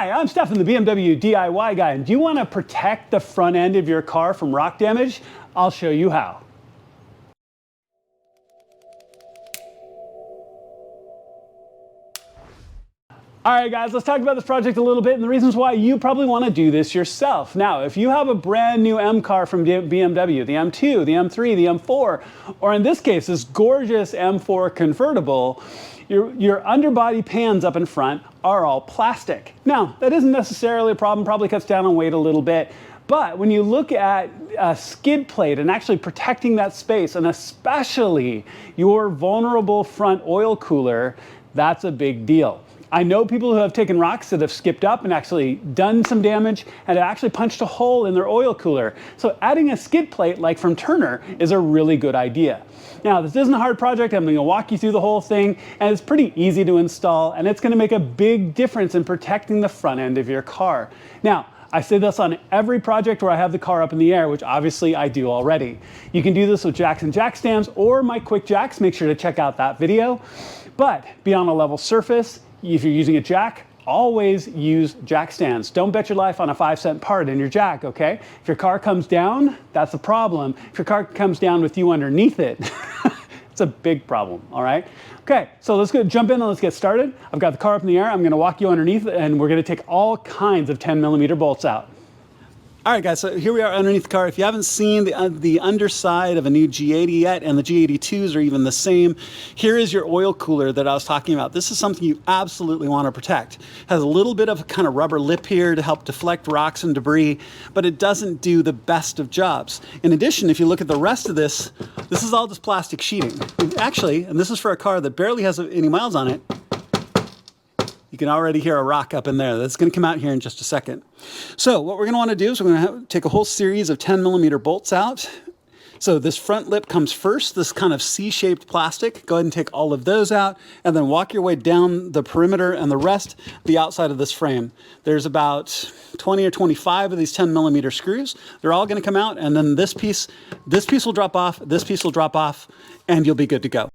Hi, I'm Stefan, the BMW DIY guy, and do you want to protect the front end of your car from rock damage? I'll show you how. All right, guys, let's talk about this project a little bit and the reasons why you probably want to do this yourself. Now, if you have a brand new M car from BMW, the M2, the M3, the M4, or in this case, this gorgeous M4 convertible, your underbody pans up in front are all plastic. Now, that isn't necessarily a problem, probably cuts down on weight a little bit, but when you look at a skid plate and actually protecting that space, and especially your vulnerable front oil cooler, that's a big deal. I know people who have taken rocks that have skipped up and actually done some damage and have actually punched a hole in their oil cooler. So adding a skid plate like from Turner is a really good idea. Now, this isn't a hard project. I'm going to walk you through the whole thing, and it's pretty easy to install, and it's going to make a big difference in protecting the front end of your car. Now, I say this on every project where I have the car up in the air, which obviously I do already. You can do this with jacks and jack stands or my quick jacks. Make sure to check out that video. But be on a level surface. If you're using a jack, always use jack stands. Don't bet your life on a 5-cent part in your jack, okay? If your car comes down, that's a problem. If your car comes down with you underneath it, it's a big problem, all right? Okay, so let's jump in and let's get started. I've got the car up in the air. I'm gonna walk you underneath and we're gonna take all kinds of 10mm bolts out. All right, guys, so here we are underneath the car. If you haven't seen the underside of a new G80 yet, and the G82s are even the same, here is your oil cooler that I was talking about. This is something you absolutely want to protect. It has a little bit of a kind of rubber lip here to help deflect rocks and debris, but it doesn't do the best of jobs. In addition, if you look at the rest of this, this is all just plastic sheeting. Actually, and this is for a car that barely has any miles on it, you can already hear a rock up in there. That's going to come out here in just a second. So what we're going to want to do is we're going to take a whole series of 10mm bolts out. So this front lip comes first, this kind of C-shaped plastic. Go ahead and take all of those out and then walk your way down the perimeter and the rest the outside of this frame. There's about 20 or 25 of these 10mm screws. They're all going to come out, and then this piece will drop off, this piece will drop off, and you'll be good to go.